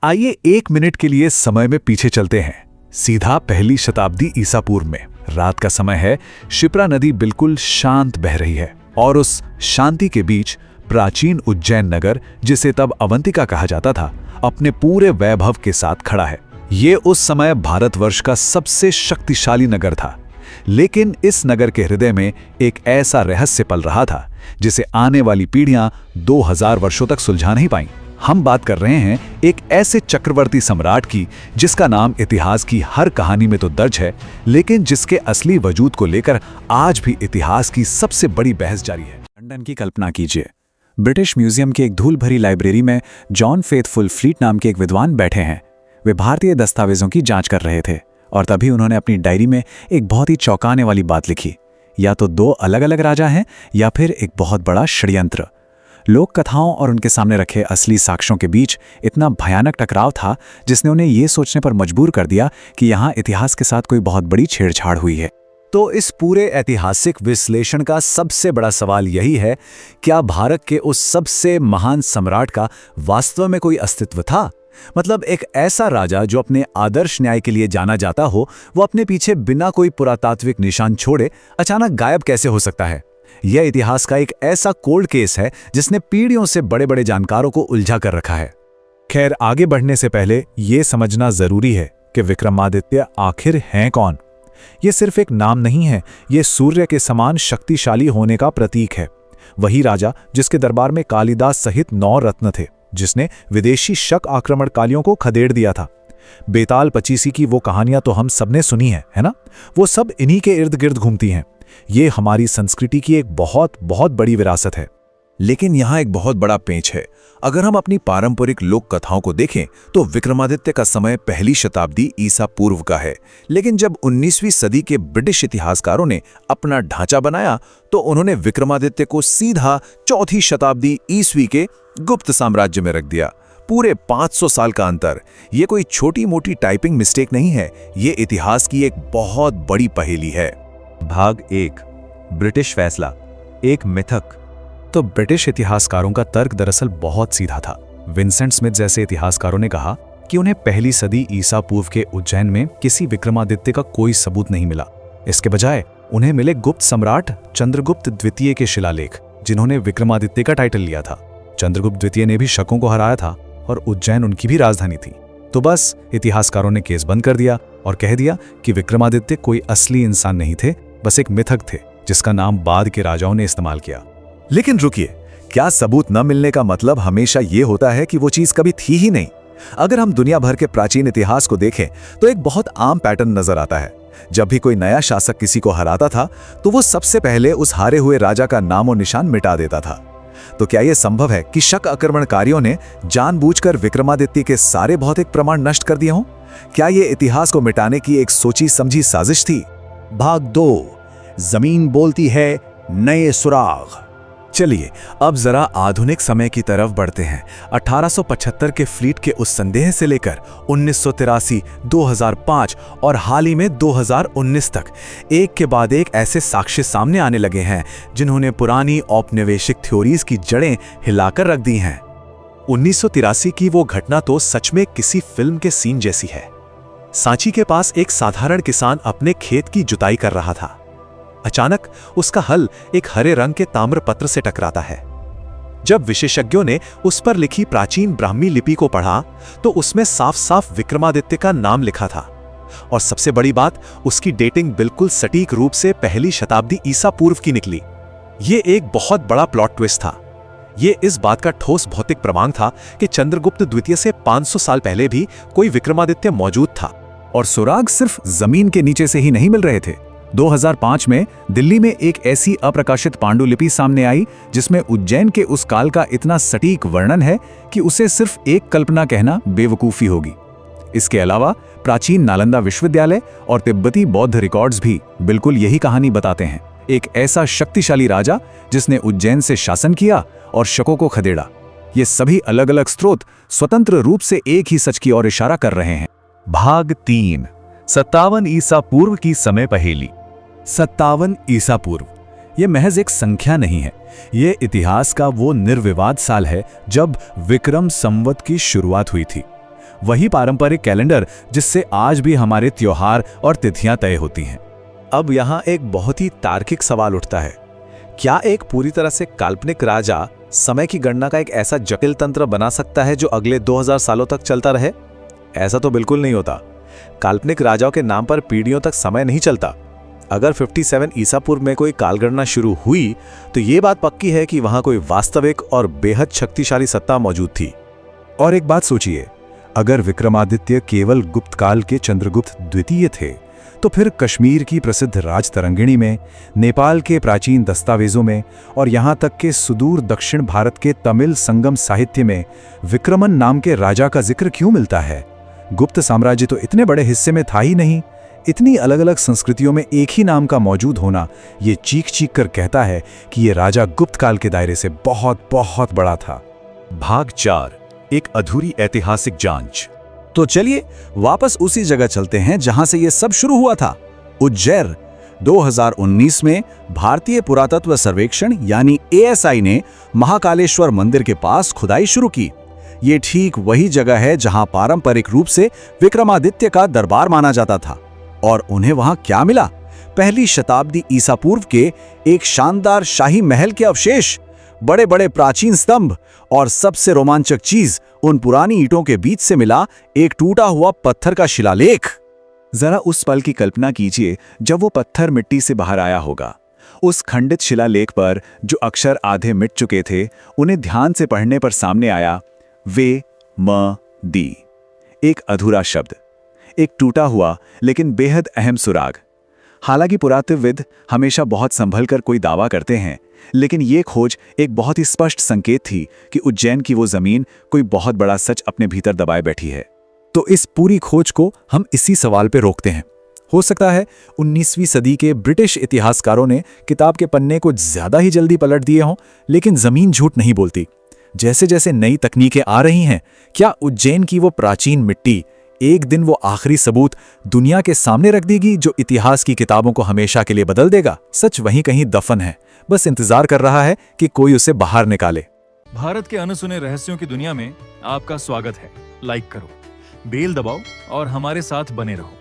आइए 1 मिनट के लिए समय में पीछे चलते हैं, सीधा पहली शताब्दी ईसा पूर्व में। रात का समय है, शिप्रा नदी बिल्कुल शांत बह रही है और उस शांति के बीच प्राचीन उज्जैन नगर, जिसे तब अवंतिका कहा जाता था, अपने पूरे वैभव के साथ खड़ा है। ये उस समय भारतवर्ष का सबसे शक्तिशाली नगर था, लेकिन इस नगर के हृदय में एक ऐसा रहस्य पल रहा था जिसे आने वाली पीढ़ियां 2000 वर्षों तक सुलझा नहीं पाईं। हम बात कर रहे हैं एक ऐसे चक्रवर्ती सम्राट की जिसका नाम इतिहास की हर कहानी में तो दर्ज है, लेकिन जिसके असली वजूद को लेकर आज भी इतिहास की सबसे बड़ी बहस जारी है। लंदन की कल्पना कीजिए, ब्रिटिश म्यूजियम की एक धूल भरी लाइब्रेरी में जॉन फेथफुल फ्लीट नाम के एक विद्वान बैठे हैं। वे भारतीय दस्तावेजों की जांच कर रहे थे और तभी उन्होंने अपनी डायरी में एक बहुत ही चौंकाने वाली बात लिखी। या तो 2 अलग अलग राजा हैं या फिर एक बहुत बड़ा षड्यंत्र। लोक कथाओं और उनके सामने रखे असली साक्ष्यों के बीच इतना भयानक टकराव था जिसने उन्हें ये सोचने पर मजबूर कर दिया कि यहाँ इतिहास के साथ कोई बहुत बड़ी छेड़छाड़ हुई है। तो इस पूरे ऐतिहासिक विश्लेषण का सबसे बड़ा सवाल यही है, क्या भारत के उस सबसे महान सम्राट का वास्तव में कोई अस्तित्व था? मतलब एक ऐसा राजा जो अपने आदर्श न्याय के लिए जाना जाता हो, वो अपने पीछे बिना कोई पुरातात्विक निशान छोड़े अचानक गायब कैसे हो सकता है? यह इतिहास का एक ऐसा कोल्ड केस है जिसने पीढ़ियों से बड़े बड़े जानकारों को उलझा कर रखा है। खैर, आगे बढ़ने से पहले यह समझना जरूरी है कि विक्रमादित्य आखिर हैं कौन। ये सिर्फ एक नाम नहीं है, ये सूर्य के समान शक्तिशाली होने का प्रतीक है। वही राजा जिसके दरबार में कालिदास सहित 9 रत्न थे, जिसने विदेशी शक आक्रमणकारियों को खदेड़ दिया था। बेताल पचीसी की वो कहानियां तो हम सबने सुनी है ना? वो सब इन्हीं के इर्द गिर्द घूमती हैं। ये हमारी संस्कृति की एक बहुत बहुत बड़ी विरासत है। लेकिन यहाँ एक बहुत बड़ा पेंच है। अगर हम अपनी पारंपरिक लोक कथाओं को देखें तो विक्रमादित्य का समय पहली शताब्दी ईसा पूर्व का है। लेकिन जब 19वीं सदी के ब्रिटिश इतिहासकारों ने अपना ढांचा बनाया तो उन्होंने विक्रमादित्य को सीधा 4वीं शताब्दी ईस्वी के गुप्त साम्राज्य में रख दिया। पूरे 500 साल का अंतर। ये कोई छोटी मोटी टाइपिंग मिस्टेक नहीं है, ये इतिहास की एक बहुत बड़ी पहेली है। भाग 1, ब्रिटिश फैसला, एक मिथक। तो ब्रिटिश इतिहासकारों का तर्क दरअसल बहुत सीधा था। विंसेंट स्मिथ जैसे इतिहासकारों ने कहा कि उन्हें पहली सदी ईसा पूर्व के उज्जैन में किसी विक्रमादित्य का कोई सबूत नहीं मिला। इसके बजाय उन्हें मिले गुप्त सम्राट चंद्रगुप्त द्वितीय के शिलालेख, जिन्होंने विक्रमादित्य का टाइटल लिया था। चंद्रगुप्त द्वितीय ने भी शकों को हराया था और उज्जैन उनकी भी राजधानी थी। तो बस इतिहासकारों ने केस बंद कर दिया और कह दिया कि विक्रमादित्य कोई असली इंसान नहीं थे, बस एक मिथक थे जिसका नाम बाद के राजाओं ने इस्तेमाल किया। लेकिन रुकिए, क्या सबूत न मिलने का मतलब हमेशा यह होता है कि वो चीज कभी थी ही नहीं? अगर हम दुनिया भर के प्राचीन इतिहास को देखें तो एक बहुत आम पैटर्न नजर आता है। जब भी कोई नया शासक किसी को हराता था तो वो सबसे पहले उस हारे हुए राजा का नामो निशान मिटा देता था। तो क्या यह संभव है कि शक आक्रमणकारियों ने जानबूझकर विक्रमादित्य के सारे भौतिक प्रमाण नष्ट कर दिए हों? क्या यह इतिहास को मिटाने की एक सोची समझी साजिश थी? भाग 2, जमीन बोलती है, नए सुराग। चलिए अब जरा आधुनिक समय की तरफ बढ़ते हैं। 1875 के फ्लीट के उस संदेह से लेकर 1983, 2005 और हाल ही में 2019 तक एक के बाद एक ऐसे साक्ष्य सामने आने लगे हैं जिन्होंने पुरानी औपनिवेशिक थ्योरीज की जड़ें हिलाकर रख दी हैं। 1983 की वो घटना तो सच में किसी फिल्म के सीन जैसी है। सांची के पास एक साधारण किसान अपने खेत की जुताई कर रहा था। अचानक उसका हल एक हरे रंग के ताम्रपत्र से टकराता है। जब विशेषज्ञों ने उस पर लिखी प्राचीन ब्राह्मी लिपि को पढ़ा तो उसमें साफ साफ विक्रमादित्य का नाम लिखा था। और सबसे बड़ी बात, उसकी डेटिंग बिल्कुल सटीक रूप से पहली शताब्दी ईसा पूर्व की निकली। ये एक बहुत बड़ा प्लॉट ट्विस्ट था। ये इस बात का ठोस भौतिक प्रमाण था कि चंद्रगुप्त द्वितीय से 500 साल पहले भी कोई विक्रमादित्य मौजूद था। और सुराग सिर्फ जमीन के नीचे से ही नहीं मिल रहे थे। 2005 में दिल्ली में एक ऐसी अप्रकाशित पांडुलिपि सामने आई जिसमें उज्जैन के उस काल का इतना सटीक वर्णन है कि उसे सिर्फ एक कल्पना कहना बेवकूफी होगी। इसके अलावा प्राचीन नालंदा विश्वविद्यालय और तिब्बती बौद्ध रिकॉर्ड्स भी बिल्कुल यही कहानी बताते हैं। एक ऐसा शक्तिशाली राजा जिसने उज्जैन से शासन किया और शकों को खदेड़ा। ये सभी अलग अलग स्रोत स्वतंत्र रूप से एक ही सच की ओर इशारा कर रहे हैं। भाग 3, 57 ईसा पूर्व की समय पहेली। 57 ईसा पूर्व ये महज एक संख्या नहीं है, ये इतिहास का वो निर्विवाद साल है जब विक्रम संवत की शुरुआत हुई थी। वही पारंपरिक कैलेंडर जिससे आज भी हमारे त्योहार और तिथियां तय होती हैं। अब यहाँ एक बहुत ही तार्किक सवाल उठता है, क्या एक पूरी तरह से काल्पनिक राजा समय की गणना का एक ऐसा जटिल तंत्र बना सकता है जो अगले 2000 सालों तक चलता रहे? ऐसा तो बिल्कुल नहीं होता। काल्पनिक राजाओं के नाम पर पीढ़ियों तक समय नहीं चलता। अगर 57 ईसा पूर्व में कोई कालगणना शुरू हुई तो ये बात पक्की है कि वहां कोई वास्तविक और बेहद शक्तिशाली सत्ता मौजूद थी। और एक बात सोचिए, अगर विक्रमादित्य केवल गुप्त काल के चंद्रगुप्त द्वितीय थे, तो फिर कश्मीर की प्रसिद्ध राजतरंगिणी में, नेपाल के प्राचीन दस्तावेजों में और यहाँ तक के सुदूर दक्षिण भारत के तमिल संगम साहित्य में विक्रमन नाम के राजा का जिक्र क्यों मिलता है? गुप्त साम्राज्य तो इतने बड़े हिस्से में था ही नहीं। इतनी अलग अलग संस्कृतियों में एक ही नाम का मौजूद होना ये चीख चीख कर कहता है कि ये राजा गुप्त काल के दायरे से बहुत बहुत बड़ा था। भाग 4, एक अधूरी ऐतिहासिक जांच। तो चलिए वापस उसी जगह चलते हैं जहां से ये सब शुरू हुआ था, उज्जैन। 2019 में भारतीय पुरातत्व सर्वेक्षण यानी ASI ने महाकालेश्वर मंदिर के पास खुदाई शुरू की। ये ठीक वही जगह है जहां पारंपरिक रूप से विक्रमादित्य का दरबार माना जाता था। और उन्हें वहां क्या मिला? पहली शताब्दी ईसा पूर्व के एक शानदार शाही महल के अवशेष, बड़े बड़े प्राचीन स्तंभ और सबसे रोमांचक चीज, उन पुरानी ईंटों के बीच से मिला एक टूटा हुआ पत्थर का शिलालेख। जरा उस पल की कल्पना कीजिए जब वो पत्थर मिट्टी से बाहर आया होगा। उस खंडित शिलालेख पर जो अक्षर आधे मिट चुके थे, उन्हें ध्यान से पढ़ने पर सामने आया वे म दी, एक अधूरा शब्द, एक टूटा हुआ लेकिन बेहद अहम सुराग। हालांकि पुरातत्वविद हमेशा बहुत संभल कर कोई दावा करते हैं, लेकिन ये खोज एक बहुत ही स्पष्ट संकेत थी कि उज्जैन की वो जमीन कोई बहुत बड़ा सच अपने भीतर दबाए बैठी है। तो इस पूरी खोज को हम इसी सवाल पे रोकते हैं। हो सकता है 19वीं सदी के ब्रिटिश इतिहासकारों ने किताब के पन्ने को ज्यादा ही जल्दी पलट दिए हों, लेकिन जमीन झूठ नहीं बोलती। जैसे जैसे नई तकनीकें आ रही हैं, क्या उज्जैन की वो प्राचीन मिट्टी एक दिन वो आखिरी सबूत दुनिया के सामने रख देगी जो इतिहास की किताबों को हमेशा के लिए बदल देगा? सच वहीं कहीं दफन है, बस इंतजार कर रहा है कि कोई उसे बाहर निकाले। भारत के अनसुने रहस्यों की दुनिया में आपका स्वागत है। लाइक करो, बेल दबाओ और हमारे साथ बने रहो।